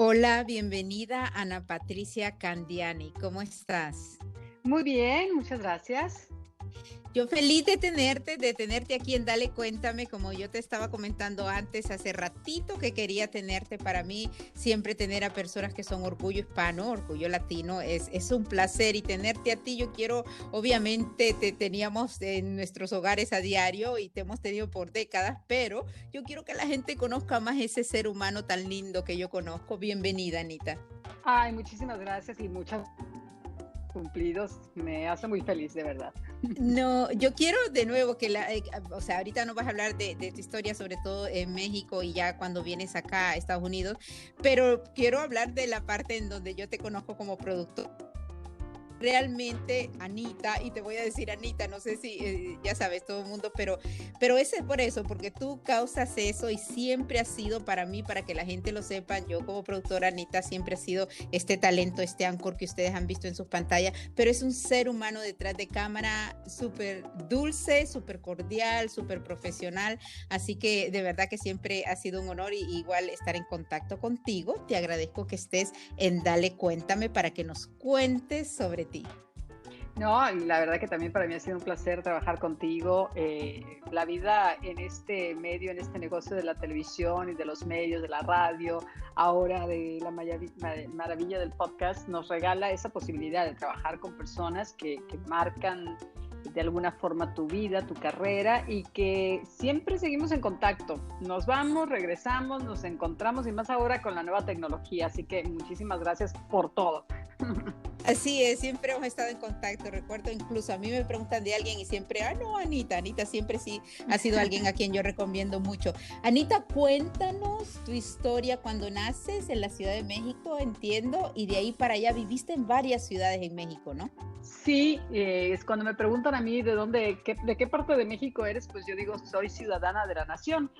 Hola, bienvenida Ana Patricia Candiani. ¿Cómo estás? Muy bien, muchas gracias. Yo feliz de tenerte aquí en Dale Cuéntame, como yo te estaba comentando antes, hace ratito que quería tenerte. Para mí, siempre tener a personas que son orgullo hispano, orgullo latino, es un placer. Y tenerte a ti, yo quiero, obviamente, te teníamos en nuestros hogares a diario y te hemos tenido por décadas, pero yo quiero que la gente conozca más ese ser humano tan lindo que yo conozco. Bienvenida, Anita. Ay, muchísimas gracias y muchos cumplidos. Me hace muy feliz, de verdad. No, yo quiero de nuevo o sea, ahorita no vas a hablar de tu historia, sobre todo en México y ya cuando vienes acá a Estados Unidos, pero quiero hablar de la parte en donde yo te conozco como productor. Realmente, Anita, y te voy a decir Anita, no sé si ya sabes todo el mundo, pero ese es por eso, porque tú causas eso y siempre ha sido para mí, para que la gente lo sepa, yo como productora Anita siempre ha sido este talento, este anchor que ustedes han visto en sus pantallas, pero es un ser humano detrás de cámara súper dulce, súper cordial, súper profesional, así que de verdad que siempre ha sido un honor y igual estar en contacto contigo. Te agradezco que estés en Dale Cuéntame para que nos cuentes sobre ti. No, y la verdad que también para mí ha sido un placer trabajar contigo. La vida en este medio, en este negocio de la televisión y de los medios, de la radio, ahora de la maravilla del podcast, nos regala esa posibilidad de trabajar con personas que marcan de alguna forma tu vida, tu carrera y que siempre seguimos en contacto. Nos vamos, regresamos, nos encontramos y más ahora con la nueva tecnología. Así que muchísimas gracias por todo. Así es, siempre hemos estado en contacto. Recuerdo incluso a mí me preguntan de alguien y siempre, no, Anita, Anita siempre sí ha sido alguien a quien yo recomiendo mucho. Anita, cuéntanos tu historia cuando naces en la Ciudad de México, entiendo, y de ahí para allá viviste en varias ciudades en México, ¿no? Sí, es cuando me preguntan a mí de qué parte de México eres, pues yo digo, soy ciudadana de la nación.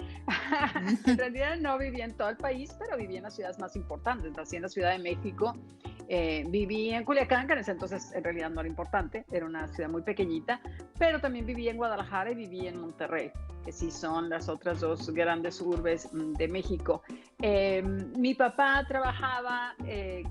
En realidad no viví en todo el país, pero viví en las ciudades más importantes. Nací en la Ciudad de México, viví en Culiacán, que en ese entonces en realidad no era importante, era una ciudad muy pequeñita, pero también viví en Guadalajara y viví en Monterrey, que sí son las otras dos grandes urbes de México. Mi papá trabajaba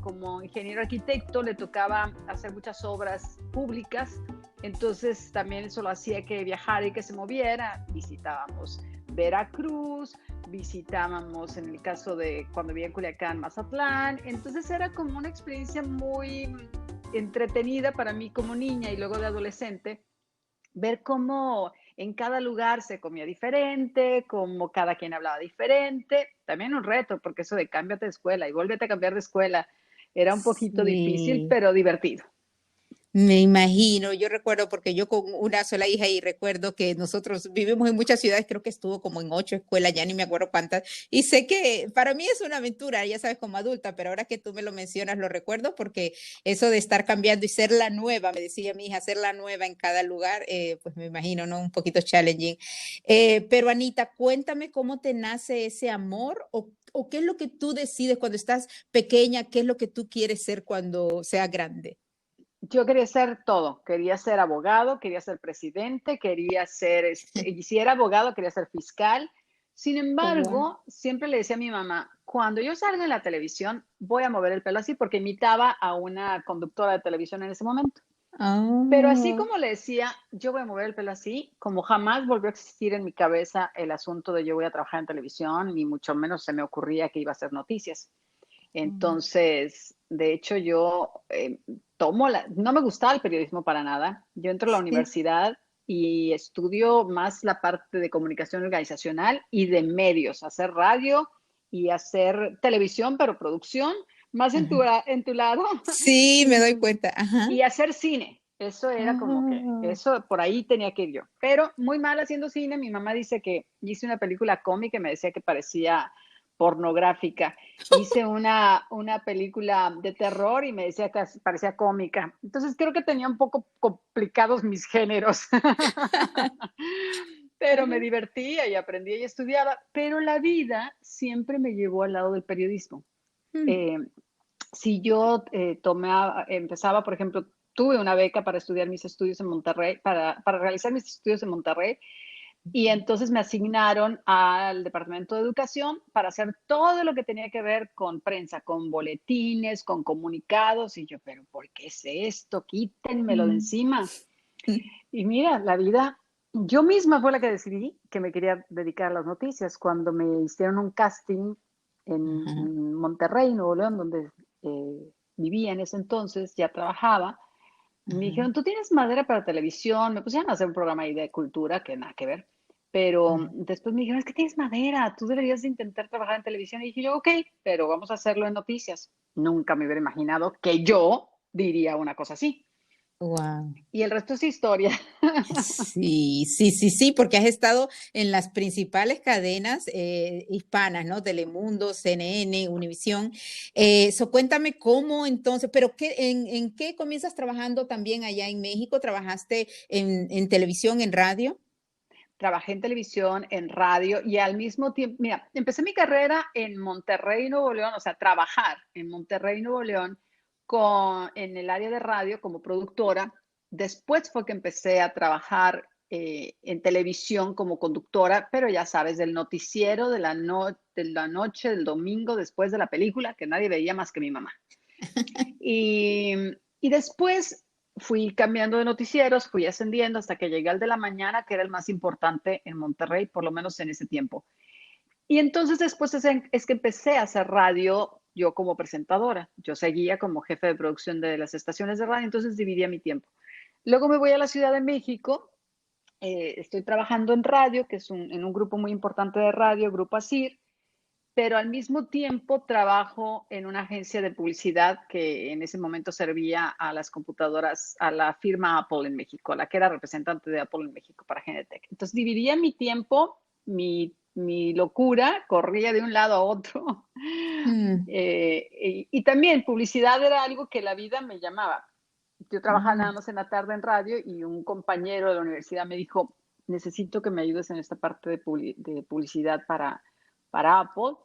como ingeniero arquitecto, le tocaba hacer muchas obras públicas, entonces también eso lo hacía que viajara y que se moviera. Visitábamos Veracruz, visitábamos, en el caso de cuando vivía en Culiacán, Mazatlán, entonces era como una experiencia muy entretenida para mí como niña y luego de adolescente, ver cómo en cada lugar se comía diferente, cómo cada quien hablaba diferente. También un reto, porque eso de cámbiate de escuela y vuélvete a cambiar de escuela era un poquito difícil, Sí. pero divertido. Me imagino, yo recuerdo porque yo con una sola hija y recuerdo que nosotros vivimos en muchas ciudades, creo que estuvo como en 8 escuelas, ya ni me acuerdo cuántas, y sé que para mí es una aventura, ya sabes, como adulta, pero ahora que tú me lo mencionas, lo recuerdo porque eso de estar cambiando y ser la nueva, me decía mi hija, ser la nueva en cada lugar, pues me imagino, ¿no? Un poquito challenging. Pero Anita, cuéntame cómo te nace ese amor o qué es lo que tú decides cuando estás pequeña, qué es lo que tú quieres ser cuando sea grande. Yo quería ser todo, quería ser abogado, quería ser presidente, quería ser, y si era abogado, quería ser fiscal. Sin Oh, wow. embargo, siempre le decía a mi mamá, cuando yo salga en la televisión, voy a mover el pelo así, porque imitaba a una conductora de televisión en ese momento. Pero así Oh, como le decía, yo voy a mover el pelo así, como jamás volvió a existir en mi cabeza el asunto de yo voy a trabajar en televisión, ni mucho menos se me ocurría que iba a hacer noticias. mm, Entonces, de hecho, yo no me gustaba el periodismo para nada. Yo entro a la sí. universidad y estudio más la parte de comunicación organizacional y de medios, hacer radio y hacer televisión, pero producción, más en Ajá. en tu lado, Sí, me doy y, cuenta. Ajá. y hacer cine. Eso era como que, Oh. eso por ahí tenía que ir yo. Pero muy mal haciendo cine, mi mamá dice que hice una película cómica y me decía que parecía pornográfica. Hice una película de terror y me decía que parecía cómica. Entonces creo que tenía un poco complicados mis géneros. Pero me divertía y aprendía y estudiaba. Pero la vida siempre me llevó al lado del periodismo. Mm, Eh, si yo empezaba, por ejemplo, tuve una beca para estudiar mis estudios en Monterrey, para realizar mis estudios en Monterrey, Y entonces me asignaron al Departamento de Educación para hacer todo lo que tenía que ver con prensa, con boletines, con comunicados. Y yo, pero ¿por qué es esto? Quítenmelo de Mm. encima. Y mira, la vida, yo misma fue la que decidí que me quería dedicar a las noticias. Cuando me hicieron un casting Ajá. en Monterrey, Nuevo León, donde vivía en ese entonces, ya trabajaba, me Ajá. dijeron, tú tienes madera para televisión, me pusieron a hacer un programa ahí de cultura, que nada que ver, pero Ajá. después me dijeron, es que tienes madera, tú deberías de intentar trabajar en televisión. Y dije yo, ok, pero vamos a hacerlo en noticias. Nunca me hubiera imaginado que yo diría una cosa así. Wow. Y el resto es historia. Sí, sí, sí, sí, porque has estado en las principales cadenas hispanas, ¿no? Telemundo, CNN, Univisión. Cuéntame cómo entonces, pero en qué comienzas trabajando también allá en México? ¿Trabajaste en televisión, en radio? Trabajé en televisión, en radio y al mismo tiempo, mira, empecé mi carrera en Monterrey, Nuevo León, o sea, trabajar en Monterrey, Nuevo León, en el área de radio como productora. Después fue que empecé a trabajar en televisión como conductora, pero ya sabes, del noticiero de la noche, del domingo, después de la película, que nadie veía más que mi mamá. Y, y después fui cambiando de noticieros, fui ascendiendo hasta que llegué al de la mañana, que era el más importante en Monterrey, por lo menos en ese tiempo. Y entonces después es que empecé a hacer radio yo como presentadora. Yo seguía como jefe de producción de las estaciones de radio, entonces dividía mi tiempo. Luego me voy a la Ciudad de México, estoy trabajando en radio, que es en un grupo muy importante de radio, Grupo ASIR, pero al mismo tiempo trabajo en una agencia de publicidad que en ese momento servía a las computadoras, a la firma Apple en México, la que era representante de Apple en México para Genetec. Entonces dividía mi tiempo, mi locura, corría de un lado a otro. Mm. Y también publicidad era algo que la vida me llamaba. Yo trabajaba nada Mm. más en la tarde en radio y un compañero de la universidad me dijo, necesito que me ayudes en esta parte de publicidad para Apple,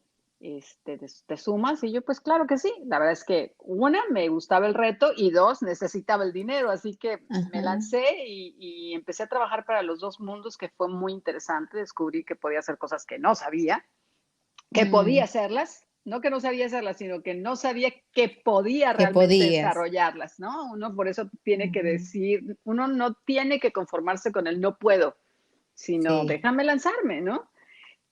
te sumas. Y yo, pues claro que sí. La verdad es que una, me gustaba el reto y dos, necesitaba el dinero. Así que me Ajá. lancé y empecé a trabajar para los dos mundos, que fue muy interesante. Descubrí que podía hacer cosas que no sabía, que podía Mm. hacerlas, no que no sabía hacerlas, sino que no sabía que podía Que realmente podías. desarrollarlas, ¿no? Uno por eso tiene que Ujú. decir, uno no tiene que conformarse con el no puedo, sino Sí. déjame lanzarme, ¿no?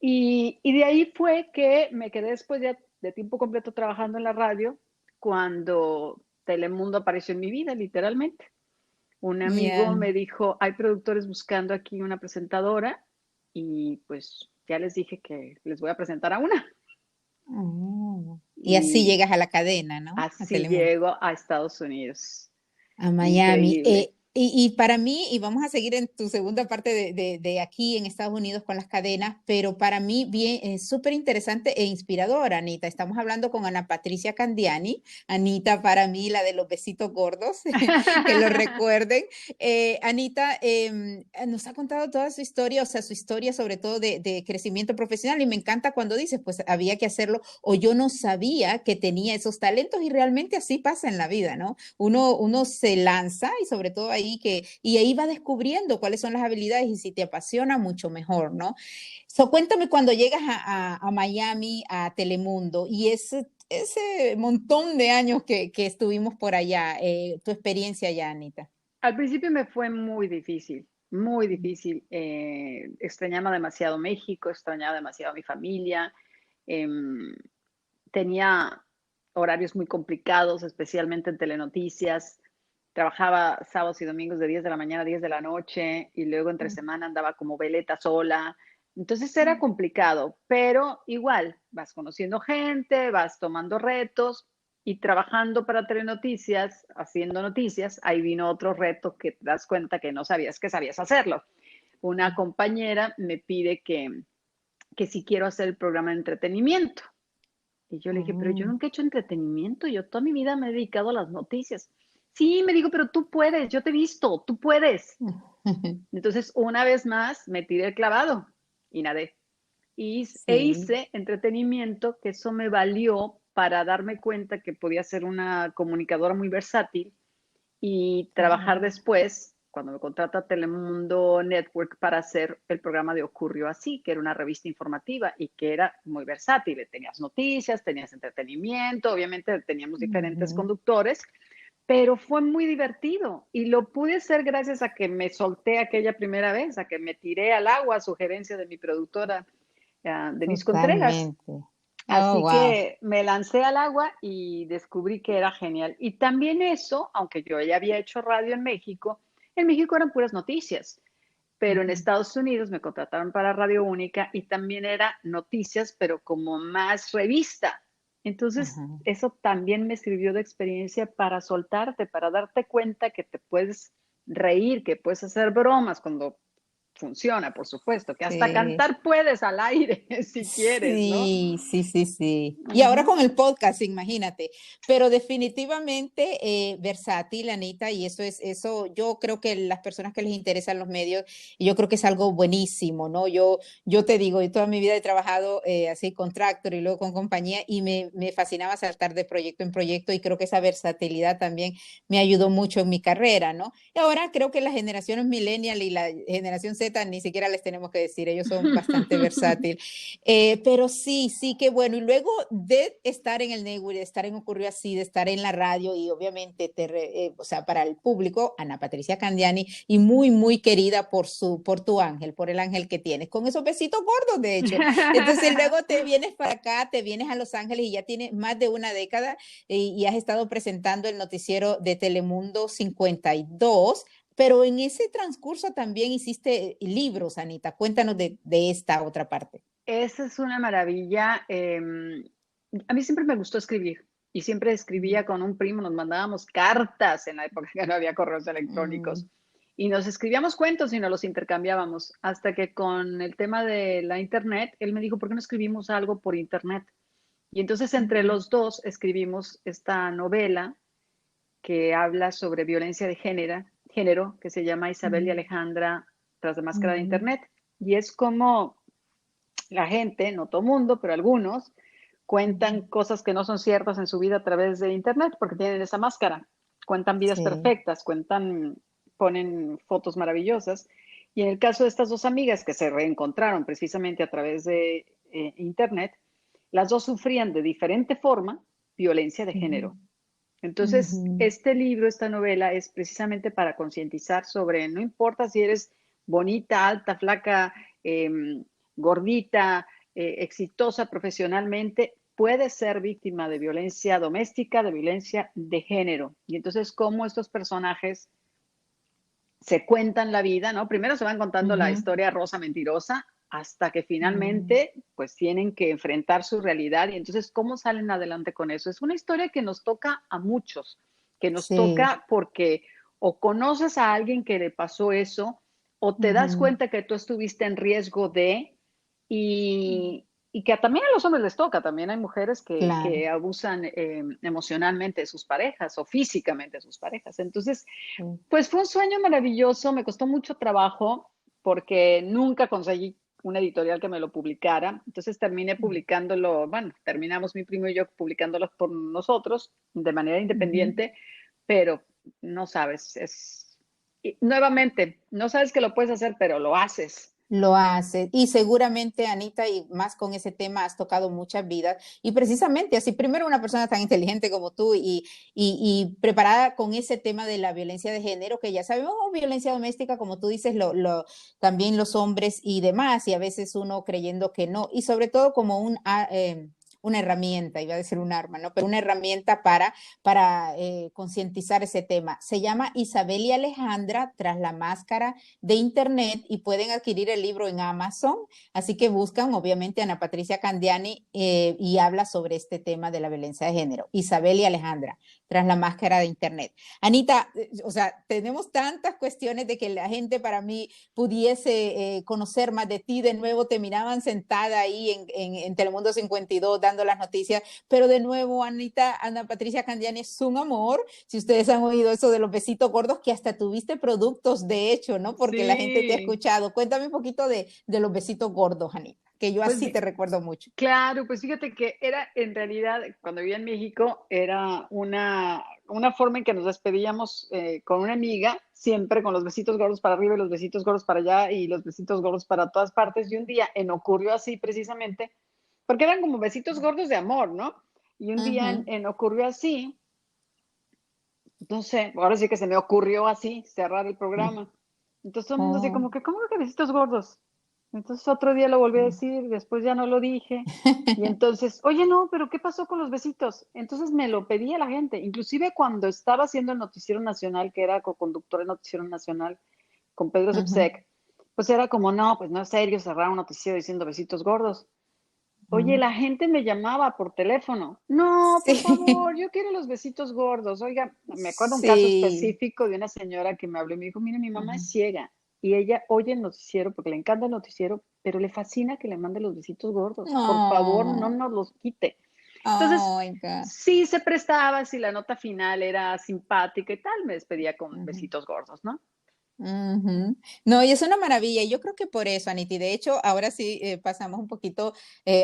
Y de ahí fue que me quedé después ya de tiempo completo trabajando en la radio, cuando Telemundo apareció en mi vida, literalmente. Un amigo Ya. me dijo, hay productores buscando aquí una presentadora y pues ya les dije que les voy a presentar a una. Oh. Y así Y llegas a la cadena, ¿no? A así Telemundo. llego a Estados Unidos. A Miami. Increíble. Y para mí, y vamos a seguir en tu segunda parte de aquí en Estados Unidos con las cadenas, pero para mí bien, es súper interesante e inspiradora, Anita. Estamos hablando con Ana Patricia Candiani. Anita, para mí, la de los besitos gordos, que lo recuerden. Anita nos ha contado toda su historia, o sea, su historia sobre todo de crecimiento profesional, y me encanta cuando dices, pues había que hacerlo, o yo no sabía que tenía esos talentos, y realmente así pasa en la vida, ¿no? Uno se lanza y sobre todo ahí y ahí va descubriendo cuáles son las habilidades y si te apasiona, mucho mejor, ¿no? Cuéntame cuando llegas a Miami, a Telemundo y ese montón de años que estuvimos por allá, tu experiencia allá, Anita. Al principio me fue muy difícil, muy difícil. Extrañaba demasiado México, extrañaba demasiado a mi familia. em, Tenía horarios muy complicados, especialmente en telenoticias. Trabajaba sábados y domingos de 10 de la mañana a 10 de la noche y luego entre semana andaba como veleta sola. Entonces era complicado, pero igual vas conociendo gente, vas tomando retos y trabajando para Telenoticias, haciendo noticias, ahí vino otro reto que te das cuenta que no sabías que sabías hacerlo. Una compañera me pide que si quiero hacer el programa de entretenimiento. Y yo le dije, pero yo Oh. nunca he hecho entretenimiento, yo toda mi vida me he dedicado a las noticias. Sí, me dijo, pero tú puedes, yo te he visto, tú puedes. Entonces, una vez más, me tiré el clavado y nadé. E Sí. hice entretenimiento, que eso me valió para darme cuenta que podía ser una comunicadora muy versátil y trabajar Ujú. después. cuando me contrata Telemundo Network para hacer el programa de Ocurrió Así, que era una revista informativa y que era muy versátil. Tenías noticias, tenías entretenimiento, obviamente teníamos diferentes conductores, pero fue muy divertido y lo pude hacer gracias a que me solté aquella primera vez, a que me tiré al agua a sugerencia de mi productora, Denise Contreras. Totalmente. Oh, Así wow. que me lancé al agua y descubrí que era genial. Y también eso, aunque yo ya había hecho radio en México eran puras noticias, pero en Estados Unidos me contrataron para Radio Única y también era noticias, pero como más revista. Entonces, Ajá. eso también me sirvió de experiencia para soltarte, para darte cuenta que te puedes reír, que puedes hacer bromas cuando funciona, por supuesto, que hasta Sí. cantar puedes al aire si quieres, ¿no? Sí, sí, sí, sí. Y ahora Ujú. con el podcast, imagínate. Pero definitivamente versátil, Anita, y eso, yo creo que las personas que les interesan los medios, yo creo que es algo buenísimo, ¿no? Yo te digo, yo toda mi vida he trabajado así con Tractor y luego con compañía y me fascinaba saltar de proyecto en proyecto y creo que esa versatilidad también me ayudó mucho en mi carrera, ¿no? Y ahora creo que las generaciones millennial y la generación Z ni siquiera les tenemos que decir, ellos son bastante versátiles. Pero sí, sí, qué bueno. Y luego de estar en el Network, de estar en Ocurrió Así, de estar en la radio y obviamente, o sea, para el público, Ana Patricia Candiani y muy, muy querida por tu ángel, por el ángel que tienes, con esos besitos gordos, de hecho. Entonces luego te vienes para acá, te vienes a Los Ángeles y ya tienes más de una década y has estado presentando el noticiero de Telemundo 52. Pero en ese transcurso también hiciste libros, Anita. Cuéntanos de esta otra parte. Esa es una maravilla. A mí siempre me gustó escribir y siempre escribía con un primo, nos mandábamos cartas en la época que no había correos Mm, electrónicos y nos escribíamos cuentos y nos los intercambiábamos hasta que con el tema de la internet, él me dijo, ¿por qué no escribimos algo por internet? Y entonces entre mm, los dos escribimos esta novela que habla sobre violencia de género, que se llama Isabel y mm, Alejandra tras la máscara de mm, internet. Y es como la gente, no todo mundo, pero algunos, cuentan mm. cosas que no son ciertas en su vida a través de Internet porque tienen esa máscara. Cuentan vidas Sí. perfectas, ponen fotos maravillosas. Y en el caso de estas dos amigas que se reencontraron precisamente a través de Internet, las dos sufrían de diferente forma violencia de Ujú, género. Entonces, ujú. este libro, esta novela, es precisamente para concientizar sobre, no importa si eres bonita, alta, flaca, eh, gordita, exitosa profesionalmente, puedes ser víctima de violencia doméstica, de violencia de género. Y entonces, cómo estos personajes se cuentan la vida, ¿no? Primero se van contando la Ujú, historia rosa mentirosa hasta que mm, finalmente pues tienen que enfrentar su realidad y entonces cómo salen adelante con eso. Es una historia que nos toca a muchos, que nos sí. toca porque o conoces a alguien que le pasó eso o te das Ujú, cuenta que tú estuviste en riesgo de y que también a los hombres les toca, también hay mujeres claro. que abusan emocionalmente de sus parejas o físicamente de sus parejas. Entonces, Sí. pues fue un sueño maravilloso, me costó mucho trabajo porque nunca conseguí una editorial que me lo publicara. Entonces terminé publicándolo, bueno, terminamos mi primo y yo publicándolo por nosotros de manera Ujú. independiente, pero no sabes, nuevamente, no sabes que lo puedes hacer, pero lo haces. Lo hace. Y seguramente, Anita, y más con ese tema, has tocado muchas vidas. Y precisamente así, primero una persona tan inteligente como tú y preparada con ese tema de la violencia de género, que ya sabemos, violencia doméstica, como tú dices, también los hombres y demás, y a veces uno creyendo que no. Y sobre todo como una herramienta, iba a decir un arma, ¿no? Pero una herramienta para concientizar ese tema. Se llama Isabel y Alejandra tras la máscara de internet y pueden adquirir el libro en Amazon. Así que buscan, obviamente, a Ana Patricia Candiani y habla sobre este tema de la violencia de género. Isabel y Alejandra, tras la máscara de internet. Anita, o sea, tenemos tantas cuestiones de que la gente para mí pudiese conocer más de ti. De nuevo te miraban sentada ahí en Telemundo 52 dando las noticias, pero de nuevo, Anita, Ana Patricia Candiani es un amor. Si ustedes han oído eso de los besitos gordos, que hasta tuviste productos, de hecho, ¿no? Porque la gente te ha Sí, escuchado. Cuéntame un poquito de los besitos gordos, Anita, que yo pues así te recuerdo mucho. claro, pues fíjate que era en realidad, cuando vivía en México, era una una forma en que nos despedíamos con una amiga, siempre con los besitos gordos para arriba y los besitos gordos para allá y los besitos gordos para todas partes. Y un día ocurrió así precisamente, porque eran como besitos gordos de amor, ¿no? Y un día Ujú. ocurrió así, no sé, ahora sí que se me ocurrió así, cerrar el programa. Entonces todo el mundo así Oh. como que, ¿cómo que besitos gordos? Entonces otro día lo volví a decir, después ya no lo dije. Y entonces, oye, no, pero ¿qué pasó con los besitos? Entonces me lo pedía la gente, inclusive cuando estaba haciendo el Noticiero Nacional, que era co-conductor del Noticiero Nacional con Pedro Ujú, Sepsek, pues era como, no, pues no es serio cerrar un noticiero diciendo besitos gordos. Oye, ujú. la gente me llamaba por teléfono. No, por Sí, favor, yo quiero los besitos gordos. Oiga, me acuerdo un caso sí. específico de una señora que me habló y me dijo, mire, mi mamá es Ujú. ciega y ella oye el noticiero porque le encanta el noticiero, pero le fascina que le mande los besitos gordos. Por favor, no Oh, nos los quite. Entonces, oh my God. sí se prestaba, si la nota final era simpática y tal, me despedía con Ujú. besitos gordos, ¿no? Ujú. No, y es una maravilla. Y yo creo que por eso, Anita, y de hecho, ahora sí pasamos un poquito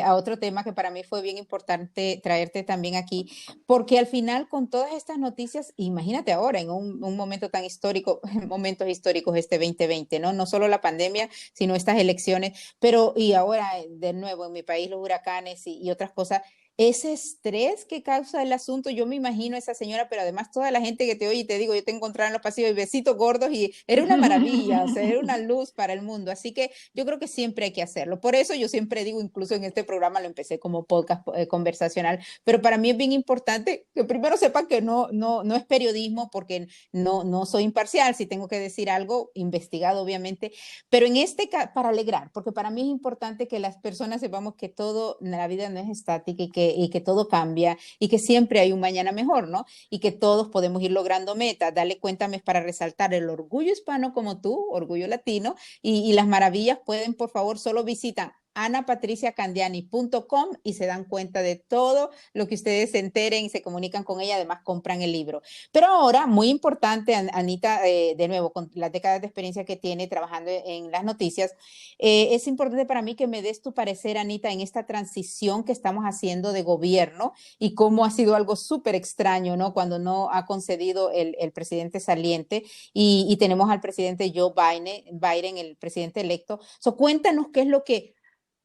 a otro tema que para mí fue bien importante traerte también aquí, porque al final con todas estas noticias, imagínate ahora en un momento tan histórico, momentos históricos este 2020, ¿no? No solo la pandemia, sino estas elecciones, pero y ahora de nuevo en mi país los huracanes y otras cosas. Ese estrés que causa el asunto, yo me imagino a esa señora, pero además toda la gente que te oye y te digo, yo te encontraba en los pasillos y besitos gordos y era una maravilla, o sea, era una luz para el mundo. Así que yo creo que siempre hay que hacerlo. Por eso yo siempre digo, incluso en este programa lo empecé como podcast conversacional, pero para mí es bien importante que primero sepan que no es periodismo porque no soy imparcial, si tengo que decir algo, investigado obviamente, pero en este caso, para alegrar, porque para mí es importante que las personas sepamos que todo, la vida no es estática y que todo cambia y que siempre hay un mañana mejor, ¿no? Y que todos podemos ir logrando metas. Dale cuéntame para resaltar el orgullo hispano como tú, orgullo latino, y las maravillas pueden, por favor, solo visitan anapatriciacandiani.com y se dan cuenta de todo lo que ustedes se enteren y se comunican con ella, además compran el libro. Pero ahora, muy importante, Anita, de nuevo, con las décadas de experiencia que tiene trabajando en las noticias, es importante para mí que me des tu parecer, Anita, en esta transición que estamos haciendo de gobierno y cómo ha sido algo súper extraño, ¿no? Cuando no ha concedido el presidente saliente y tenemos al presidente Joe Biden, el presidente electo. So, cuéntanos qué es lo que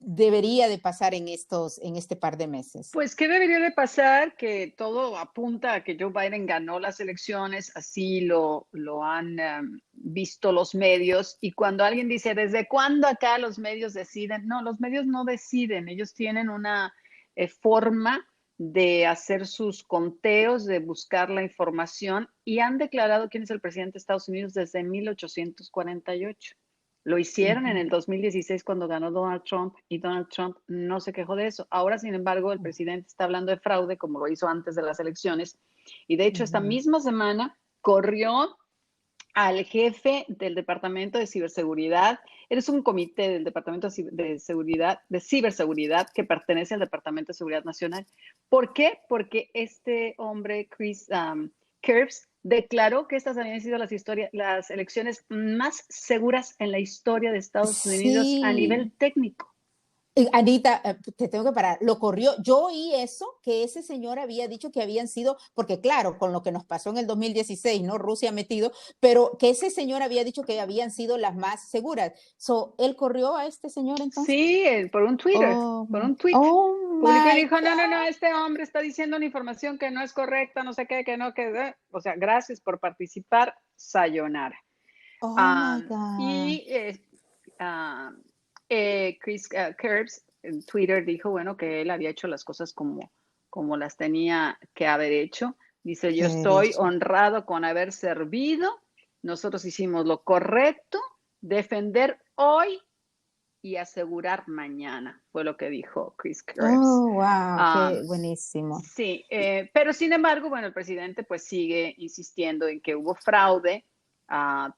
debería de pasar en este par de meses. Pues, ¿qué debería de pasar? Que todo apunta a que Joe Biden ganó las elecciones, así lo han visto los medios. Y cuando alguien dice, ¿desde cuándo acá los medios deciden? No, los medios no deciden, ellos tienen una forma de hacer sus conteos, de buscar la información y han declarado quién es el presidente de Estados Unidos desde 1848. Lo Uh hicieron en -huh. el 2016 cuando ganó Donald Trump y Donald Trump no se quejó de eso. Ahora, sin embargo, el presidente está hablando de fraude como lo hizo antes de las elecciones y de Uh hecho esta -huh. misma semana corrió al jefe del Departamento de Ciberseguridad. Eres un comité del Departamento de Seguridad, de Ciberseguridad que pertenece al Departamento de Seguridad Nacional. ¿Por qué? Porque este hombre, Chris Kirbs, declaró que estas habían sido las elecciones más seguras en la historia de Estados Unidos a Sí, nivel técnico. Anita, te tengo que parar. Lo corrió. Yo oí eso, que ese señor había dicho que habían sido, porque claro, con lo que nos pasó en el 2016, ¿no? Rusia metido, pero que ese señor había dicho que habían sido las más seguras. So, ¿él corrió a este señor entonces? Sí, por un Twitter, por un tweet. Oh Publicó y my dijo, no, no, no, God. este hombre está diciendo una información que no es correcta, no sé qué, que no, que... O sea, gracias por participar, sayonara. Oh my Um, God. y Chris Curbs en Twitter dijo, bueno, que él había hecho las cosas como las tenía que haber hecho. Dice, yo Qué estoy derecho. honrado con haber servido. Nosotros hicimos lo correcto, defender hoy y asegurar mañana, fue lo que dijo Chris Curbs. Oh, wow, qué Um, buenísimo. sí, pero sin embargo, bueno, el presidente pues sigue insistiendo en que hubo fraude,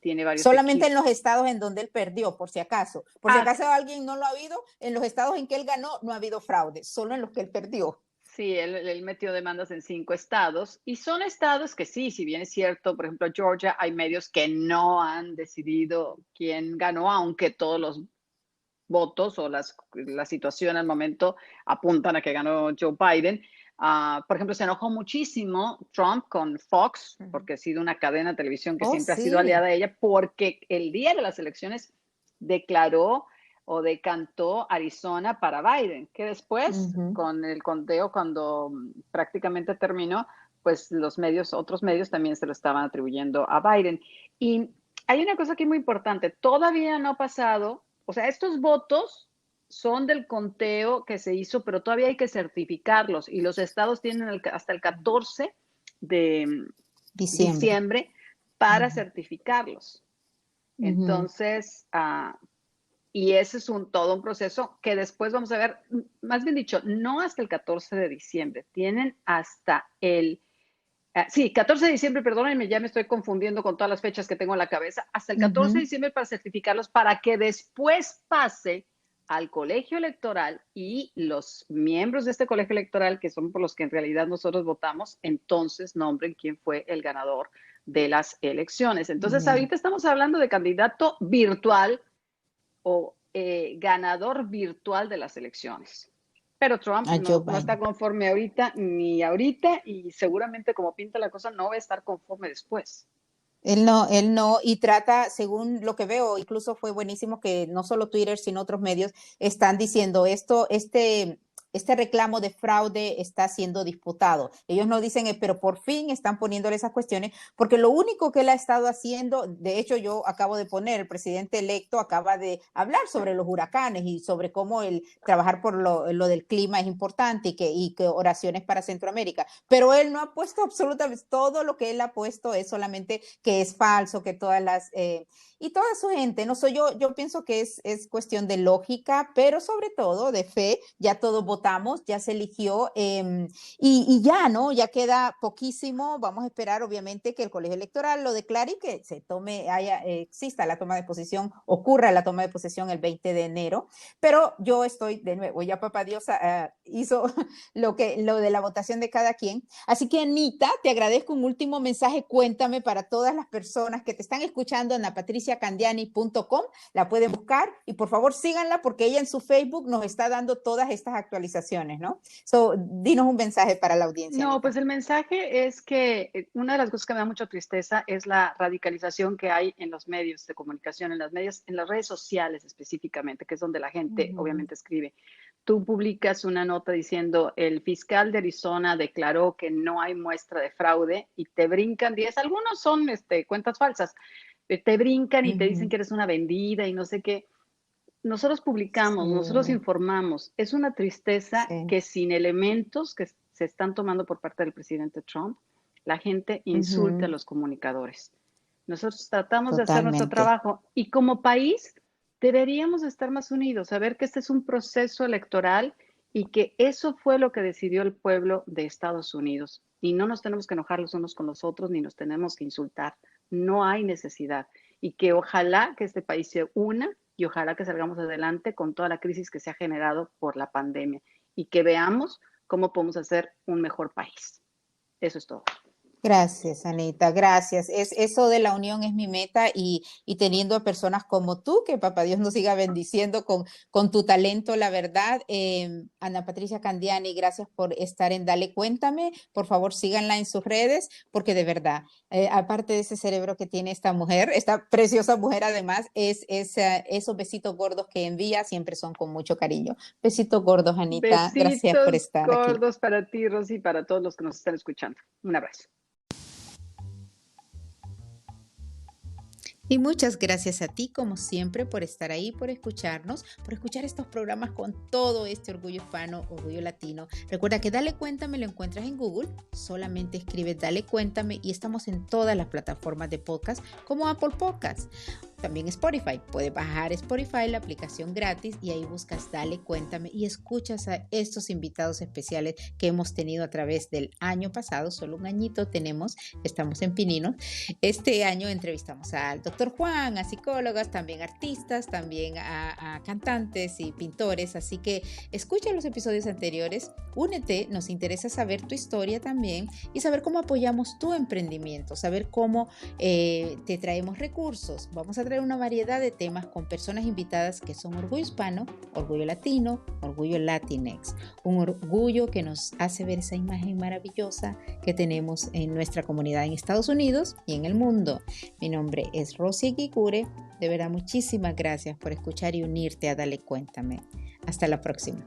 tiene varios Solamente en equipos. los estados en donde él perdió, por si acaso. Por si Ah, acaso alguien no lo ha habido, en los estados en que él ganó no ha habido fraude, solo en los que él perdió. sí, él metió demandas en 5 estados y son estados que sí, si bien es cierto, por ejemplo, Georgia, hay medios que no han decidido quién ganó, aunque todos los votos o la situación al momento apuntan a que ganó Joe Biden. Por ejemplo, se enojó muchísimo Trump con Fox, porque ha sido una cadena de televisión que siempre ha sido aliada a ella, porque el día de las elecciones declaró o decantó Arizona para Biden, que después, con el conteo, cuando prácticamente terminó, pues otros medios también se lo estaban atribuyendo a Biden. Y hay una cosa aquí muy importante, todavía no ha pasado, o sea, estos votos son del conteo que se hizo, pero todavía hay que certificarlos y los estados tienen hasta el 14 de diciembre para certificarlos. Entonces, y ese es todo un proceso que después vamos a ver, más bien dicho, no hasta el 14 de diciembre, tienen hasta el 14 de diciembre, perdónenme, ya me estoy confundiendo con todas las fechas que tengo en la cabeza, hasta el 14 de diciembre para certificarlos, para que después pase al colegio electoral y los miembros de este colegio electoral, que son por los que en realidad nosotros votamos, entonces nombren quién fue el ganador de las elecciones. Entonces, ahorita estamos hablando de candidato virtual o ganador virtual de las elecciones. Pero Trump no está conforme ahorita, y seguramente como pinta la cosa, no va a estar conforme después. Él no, y trata, según lo que veo, incluso fue buenísimo que no solo Twitter, sino otros medios están diciendo este reclamo de fraude está siendo disputado. Ellos no dicen, pero por fin están poniéndole esas cuestiones, porque lo único que él ha estado haciendo, de hecho yo acabo de poner, el presidente electo acaba de hablar sobre los huracanes y sobre cómo el trabajar por lo del clima es importante y que oraciones para Centroamérica, pero él no ha puesto absolutamente, todo lo que él ha puesto es solamente que es falso, que todas las... y toda su gente, no soy yo pienso que es cuestión de lógica, pero sobre todo de fe, ya todos votamos, ya se eligió y ya, ¿no? Ya queda poquísimo, vamos a esperar obviamente que el colegio electoral lo declare y que se tome, exista la toma de posesión, ocurra la toma de posesión el 20 de enero, pero yo estoy de nuevo, ya papá Dios hizo lo de la votación de cada quien, así que Anita, te agradezco un último mensaje, cuéntame para todas las personas que te están escuchando, Ana Patricia candiani.com, la pueden buscar y por favor síganla porque ella en su Facebook nos está dando todas estas actualizaciones, ¿no? Dinos un mensaje para la audiencia. No, Anita. Pues el mensaje es que una de las cosas que me da mucha tristeza es la radicalización que hay en los medios de comunicación, en las redes sociales específicamente, que es donde la gente obviamente escribe. Tú publicas una nota diciendo el fiscal de Arizona declaró que no hay muestra de fraude y te brincan 10, algunos son cuentas falsas, te brincan y te dicen que eres una vendida y no sé qué. Nosotros publicamos, nosotros informamos. Es una tristeza que sin elementos que se están tomando por parte del presidente Trump, la gente insulte a los comunicadores. Nosotros tratamos de hacer nuestro trabajo y como país deberíamos estar más unidos, saber que este es un proceso electoral y que eso fue lo que decidió el pueblo de Estados Unidos. Y no nos tenemos que enojar los unos con los otros ni nos tenemos que insultar. No hay necesidad. Y que ojalá que este país se una y ojalá que salgamos adelante con toda la crisis que se ha generado por la pandemia y que veamos cómo podemos hacer un mejor país. Eso es todo. Gracias, Anita, gracias. Eso de la unión es mi meta y teniendo a personas como tú, que papá Dios nos siga bendiciendo con tu talento, la verdad. Ana Patricia Candiani, gracias por estar en Dale Cuéntame. Por favor, síganla en sus redes, porque de verdad, aparte de ese cerebro que tiene esta mujer, esta preciosa mujer además, esos besitos gordos que envía siempre son con mucho cariño. Besitos gordos, Anita. Besitos gracias por estar aquí. Besitos gordos para ti, Rosy, y para todos los que nos están escuchando. Un abrazo. Y muchas gracias a ti, como siempre, por estar ahí, por escucharnos, por escuchar estos programas con todo este orgullo hispano, orgullo latino. Recuerda que Dale Cuéntame lo encuentras en Google, solamente escribe Dale Cuéntame y estamos en todas las plataformas de podcast como Apple Podcasts. También Spotify, puedes bajar Spotify, la aplicación gratis, y ahí buscas Dale Cuéntame y escuchas a estos invitados especiales que hemos tenido a través del año pasado, solo un añito tenemos, estamos en Pininos. Este año entrevistamos al Dr. Juan, a psicólogas, también artistas, también a cantantes y pintores, así que escucha los episodios anteriores, únete, nos interesa saber tu historia también y saber cómo apoyamos tu emprendimiento, saber cómo te traemos recursos. Vamos a traer traer una variedad de temas con personas invitadas que son orgullo hispano, orgullo latino, orgullo latinex. Un orgullo que nos hace ver esa imagen maravillosa que tenemos en nuestra comunidad en Estados Unidos y en el mundo. Mi nombre es Rosy Guigure. De verdad, muchísimas gracias por escuchar y unirte a Dale Cuéntame. Hasta la próxima.